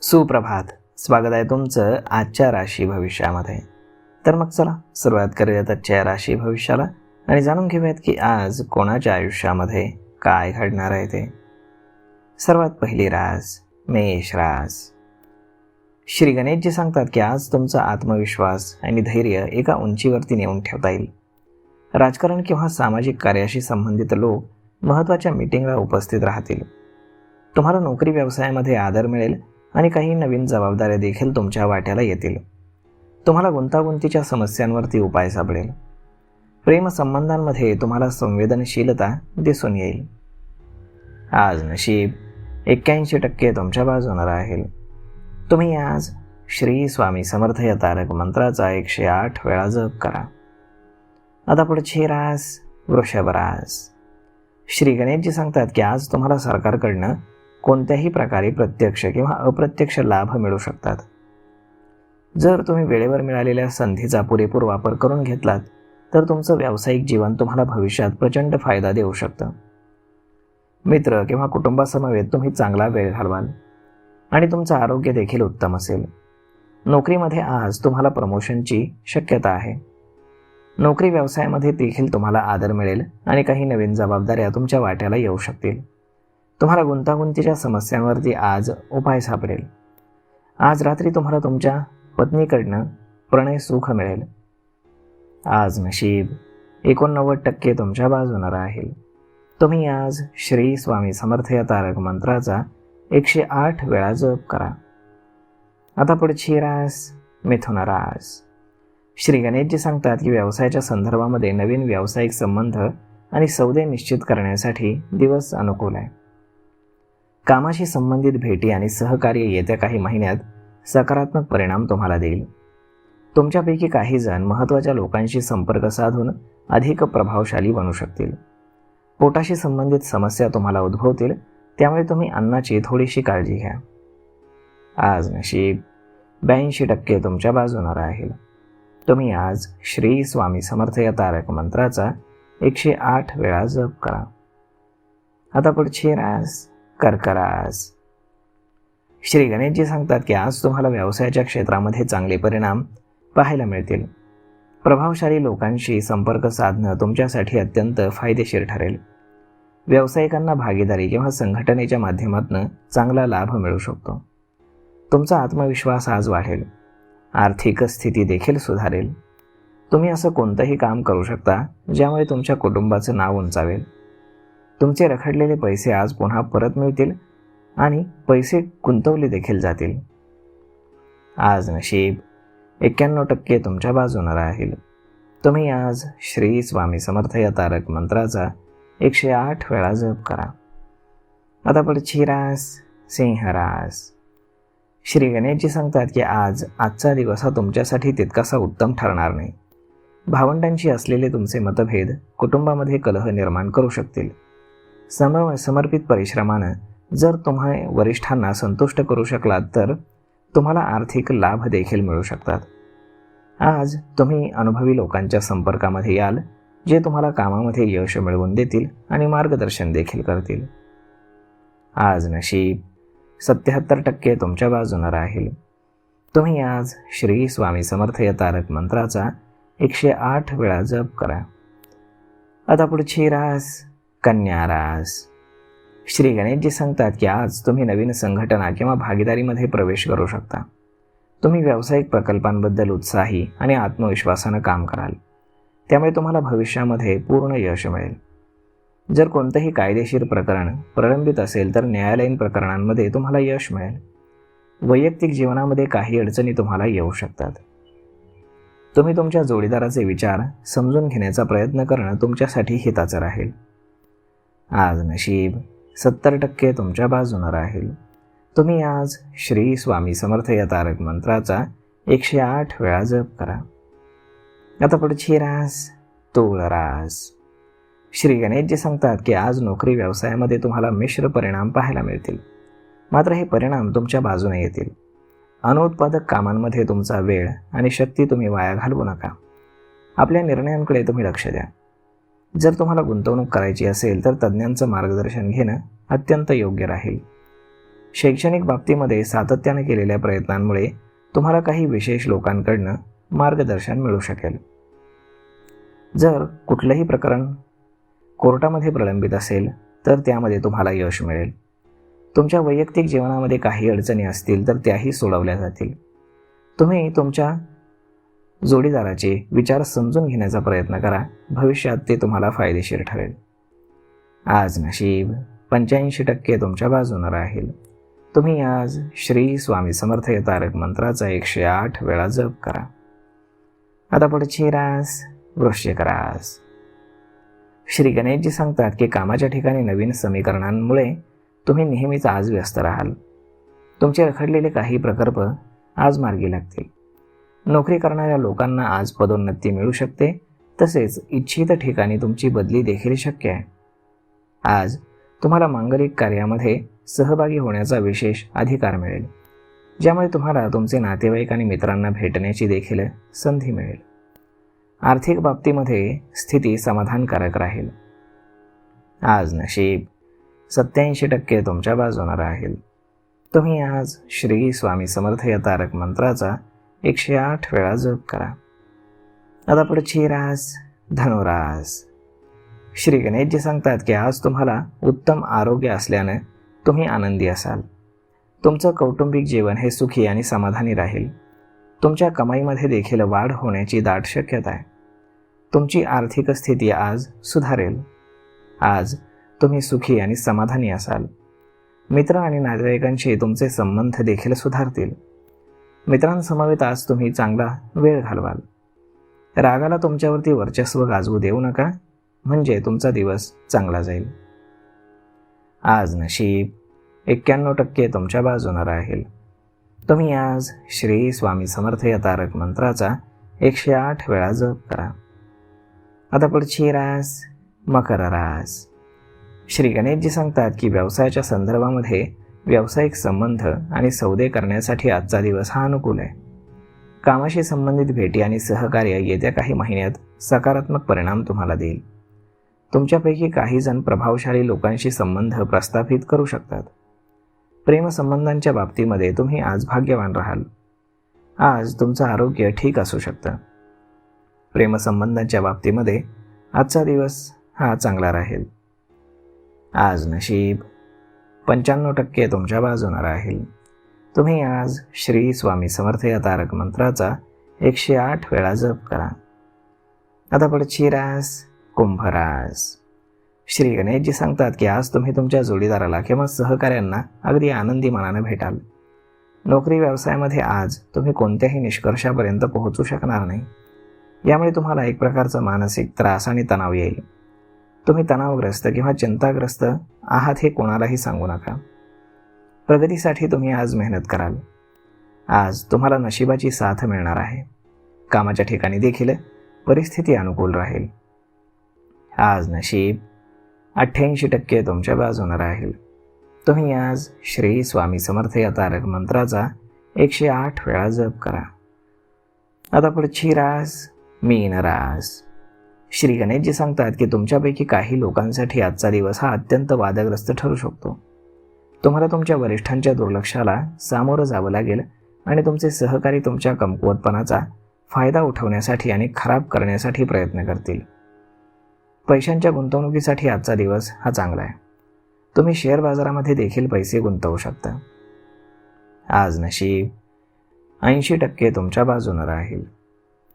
सुप्रभात. स्वागत आहे तुमचं आजच्या राशी भविष्यामध्ये. तर मग चला सुरुवात करूयात आजच्या राशी भविष्याला आणि जाणून घेऊयात की आज कोणाच्या आयुष्यामध्ये काय घडणार आहे ते. सर्वात पहिली रास मेष रास. श्री गणेशजी सांगतात की आज तुमचा आत्मविश्वास आणि धैर्य एका उंचीवरती नेऊन ठेवता येईल. राजकारण किंवा सामाजिक कार्याशी संबंधित लोक महत्त्वाच्या मीटिंगला उपस्थित राहतील. तुम्हाला नोकरी व्यवसायामध्ये आदर मिळेल आणि काही नवीन जबाबदाऱ्या देखील तुमच्या वाट्याला येतील. तुम्हाला गुंतागुंतीच्या समस्यांवरती उपाय सापडेल. प्रेमसंबंधांमध्ये तुम्हाला संवेदनशीलता दिसून येईल. आज नशीब 81% तुमच्या बाजूने राहील. तुम्ही आज श्री स्वामी समर्थ या तारक मंत्राचा 108 वेळा जप करा. आता पुढची रास वृषभ रास. श्री गणेशजी सांगतात की आज तुम्हाला सरकारकडनं कोणत्याही प्रकारे प्रत्यक्ष किंवा अप्रत्यक्ष लाभ मिळू शकतात. जर तुम्ही वेळेवर मिळालेल्या संधीचा पुरेपूर वापर करून घेतलात तर तुमचं व्यावसायिक जीवन तुम्हाला भविष्यात प्रचंड फायदा देऊ शकतं. मित्र किंवा कुटुंबासमवेत तुम्ही चांगला वेळ घालवाल आणि तुमचं आरोग्य देखील उत्तम असेल. नोकरीमध्ये आज तुम्हाला प्रमोशनची शक्यता आहे. नोकरी व्यवसायामध्ये देखील तुम्हाला आदर मिळेल आणि काही नवीन जबाबदाऱ्या तुमच्या वाट्याला येऊ शकतील. तुम्हाला गुंतागुंतीच्या समस्यांवरती आज उपाय सापडेल. आज रात्री तुम्हाला तुमच्या पत्नीकडनं प्रणय सुख मिळेल. आज नशीब 89% तुमच्या बाजूने राहील. तुम्ही आज श्री स्वामी समर्थ या तारक मंत्राचा 108 वेळा जप करा. आता पुढची रास मिथुन रास. श्री गणेशजी सांगतात की व्यवसायाच्या संदर्भामध्ये नवीन व्यावसायिक संबंध आणि सौदे निश्चित करण्यासाठी दिवस अनुकूल आहे. कामाशी संबंधित भेटी आणि सहकार्य येत्या काही महिन्यात सकारात्मक परिणाम तुम्हाला देईल. तुमच्यापैकी काही जण महत्त्वाच्या लोकांशी संपर्क साधून अधिक प्रभावशाली बनू शकतील. पोटाशी संबंधित समस्या तुम्हाला उद्भवतील, त्यामुळे तुम्ही अन्नाची थोडीशी काळजी घ्या. आज नशीब 82% तुमच्या बाजूने राहील. तुम्ही आज श्री स्वामी समर्थ या तारक मंत्राचा 108 वेळा जप करा. आता पुढची रास कर्क रास. श्री गणेशजी सांगतात की आज तुम्हाला व्यवसायाच्या क्षेत्रामध्ये चांगले परिणाम पाहायला मिळतील. प्रभावशाली लोकांशी संपर्क साधणं तुमच्यासाठी अत्यंत फायदेशीर ठरेल. व्यावसायिकांना भागीदारी किंवा संघटनेच्या माध्यमातून चांगला लाभ मिळू शकतो. तुमचा आत्मविश्वास आज वाढेल. आर्थिक स्थिती देखील सुधारेल. तुम्ही असं कोणतंही काम करू शकता ज्यामुळे तुमच्या कुटुंबाचं नाव उंचावेल. तुमचे रखडलेले पैसे आज पुन्हा परत मिळतील आणि पैसे गुंतवले देखील जातील. आज नशीब 91% तुमच्या बाजूने राहील. तुम्ही आज श्री स्वामी समर्थ या तारक मंत्राचा 108 वेळा जप करा. आता पुढची रास सिंह रास. श्री गणेशजी सांगतात की आजचा दिवस हा तुमच्यासाठी तितकासा उत्तम ठरणार नाही. भावंडांशी असलेले तुमचे मतभेद कुटुंबामध्ये कलह निर्माण करू शकतील. समर्पित परिश्रमानं जर तुम्ही वरिष्ठांना संतुष्ट करू शकलात तर तुम्हाला आर्थिक लाभ देखील मिळू शकतात. आज तुम्ही अनुभवी लोकांच्या संपर्कामध्ये याल, जे तुम्हाला कामामध्ये यश मिळवून देतील आणि मार्गदर्शन देखील करतील. आज नशीब 77% तुमच्या बाजूने राहील. तुम्ही आज श्री स्वामी समर्थ या तारक मंत्राचा 108 वेळा जप करा. आता पुढची रास कन्या रास. श्री गणेशजी सांगतात की आज तुम्ही नवीन संघटना किंवा भागीदारीमध्ये प्रवेश करू शकता. तुम्ही व्यावसायिक प्रकल्पांबद्दल उत्साही आणि आत्मविश्वासानं काम कराल, त्यामुळे तुम्हाला भविष्यामध्ये पूर्ण यश मिळेल. जर कोणतंही कायदेशीर प्रकरण प्रलंबित असेल तर न्यायालयीन प्रकरणांमध्ये तुम्हाला यश मिळेल. वैयक्तिक जीवनामध्ये काही अडचणी तुम्हाला येऊ शकतात. तुम्ही तुमच्या जोडीदाराचे विचार समजून घेण्याचा प्रयत्न करणं तुमच्यासाठी हिताचं राहील. आज नशीब 70% तुमच्या बाजूने राहील. तुम्ही आज श्री स्वामी समर्थ या तारक मंत्राचा 108 वेळा जप करा. आता पुढची रास तूळ रास. श्री गणेशजी सांगतात की आज नोकरी व्यवसायामध्ये तुम्हाला मिश्र परिणाम पाहायला मिळतील. मात्र हे परिणाम तुमच्या बाजूने येतील. अनुत्पादक कामांमध्ये तुमचा वेळ आणि शक्ती तुम्ही वाया घालवू नका. आपल्या निर्णयांकडे तुम्ही लक्ष द्या. जर तुम्हाला गुंतवणूक करायची असेल तर तज्ज्ञांचं मार्गदर्शन घेणं अत्यंत योग्य राहील. शैक्षणिक बाबतीमध्ये सातत्याने केलेल्या प्रयत्नांमुळे तुम्हाला काही विशेष लोकांकडनं मार्गदर्शन मिळू शकेल. जर कुठलंही प्रकरण कोर्टामध्ये प्रलंबित असेल तर त्यामध्ये तुम्हाला यश मिळेल. तुमच्या वैयक्तिक जीवनामध्ये काही अडचणी असतील तर त्याही सोडवल्या जातील. तुम्ही तुमच्या जोडीदाराचे विचार समजून घेण्याचा प्रयत्न करा. भविष्यात ते तुम्हाला फायदेशीर ठरेल. आज नशीब 85% तुमच्या बाजूने राहील. तुम्ही आज श्री स्वामी समर्थ या तारक मंत्राचा 108 वेळा जप करा. आता पुढची रास वृश्चिक रास. श्री गणेशजी सांगतात की कामाच्या ठिकाणी नवीन समीकरणांमुळे तुम्ही नेहमीच आज व्यस्त राहाल. तुमचे रखडलेले काही प्रकल्प आज मार्गी लागतील. नोकरी करणाऱ्या लोकांना आज पदोन्नती मिळू शकते. तसेच इच्छित ठिकाणी तुमची बदली देखील शक्य आहे. आज तुम्हाला मांगलिक कार्यामध्ये सहभागी होण्याचा विशेष अधिकार मिळेल, ज्यामुळे तुम्हाला तुमचे नातेवाईक आणि मित्रांना भेटण्याची देखील संधी मिळेल. आर्थिक बाबतीमध्ये स्थिती समाधानकारक राहील. आज नशीब 87% तुमच्या बाजूने राहील. तुम्ही आज श्री स्वामी समर्थ या तारक मंत्राचा 108 वेळा जप करा. आता पुढची रास धनुरास. श्री गणेशजी सांगतात की आज तुम्हाला उत्तम आरोग्य असल्याने तुम्ही आनंदी असाल. तुमचं कौटुंबिक जीवन हे सुखी आणि समाधानी राहील. तुमच्या कमाईमध्ये देखील वाढ होण्याची दाट शक्यता आहे. तुमची आर्थिक स्थिती आज सुधारेल. आज तुम्ही सुखी आणि समाधानी असाल. मित्र आणि नातेवाईकांशी तुमचे संबंध देखील सुधारतील. मित्रांसमवेत आज तुम्ही चांगला वेळ घालवाल. रागाला तुमच्यावरती वर्चस्व गाजवू देऊ नका, म्हणजे तुमचा दिवस चांगला जाईल. आज नशीब 91% तुमच्या बाजूने राहील. तुम्ही आज श्री स्वामी समर्थ या तारक मंत्राचा 108 वेळा जप करा. आता पुढची रास मकर रास. श्री गणेशजी सांगतात की व्यवसायाच्या संदर्भामध्ये व्यावसायिक संबंध आणि सौदे करण्यासाठी आजचा दिवस हा अनुकूल आहे. कामाशी संबंधित भेटी आणि सहकार्य येत्या काही महिन्यात सकारात्मक परिणाम तुम्हाला देईल. तुमच्यापैकी काही जण प्रभावशाली लोकांशी संबंध प्रस्थापित करू शकतात. प्रेमसंबंधांच्या बाबतीमध्ये तुम्ही आज भाग्यवान राहाल. आज तुमचं आरोग्य ठीक असू शकतं. प्रेमसंबंधांच्या बाबतीमध्ये आजचा दिवस हा चांगला राहील. आज नशीब 95% तुमच्या बाजूने राहील. तुम्ही आज श्री स्वामी समर्थ या तारक मंत्राचा 108 वेळा जप करा. आता पुढची रास कुंभ रास. श्री गणेशजी सांगतात की आज तुम्ही तुमच्या जोडीदाराला किंवा सहकाऱ्यांना अगदी आनंदी मनाने भेटाल. नोकरी व्यवसायामध्ये आज तुम्ही कोणत्याही निष्कर्षापर्यंत पोहोचू शकणार नाही. यामुळे तुम्हाला एक प्रकारचा मानसिक त्रास आणि तणाव येईल. तुम्ही तणावग्रस्त किंवा चिंताग्रस्त आहात हे कोणालाही सांगू नका. प्रगतीसाठी तुम्ही आज मेहनत कराल. आज तुम्हाला नशिबाची साथ मिळणार आहे. कामाच्या ठिकाणी देखील परिस्थिती अनुकूल राहील. आज नशीब 88% तुमच्या बाजूने राहील. तुम्ही आज श्री स्वामी समर्थ या तारक मंत्राचा 108 वेळा जप करा. आता पुढची रास मीन रास. श्री गणेशजी सांगतात की तुमच्यापैकी काही लोकांसाठी आजचा दिवस हा अत्यंत वादग्रस्त ठरू शकतो. तुम्हाला तुमच्या वरिष्ठांच्या दुर्लक्षाला सामोरं जावं लागेल आणि तुमचे सहकारी तुमच्या कमकुवतपणाचा फायदा उठवण्यासाठी आणि खराब करण्यासाठी प्रयत्न करतील. पैशांच्या गुंतवणुकीसाठी आजचा दिवस हा चांगला आहे. तुम्ही शेअर बाजारामध्ये देखील पैसे गुंतवू शकता. आज नशीब 80% तुमच्या बाजूने राहील.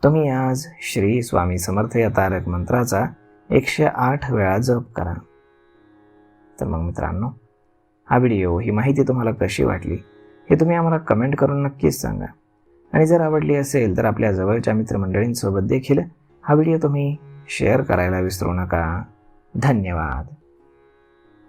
तुम्ही आज श्री स्वामी समर्थ या तारक मंत्राचा 108 वेळा जप करा. तर मग मित्रांनो, हा व्हिडिओ, ही माहिती तुम्हाला कशी वाटली हे तुम्ही आम्हाला कमेंट करून नक्कीच सांगा. आणि जर आवडली असेल तर आपल्या जवळच्या मित्रमंडळींसोबत देखील हा व्हिडिओ तुम्ही शेअर करायला विसरू नका. धन्यवाद.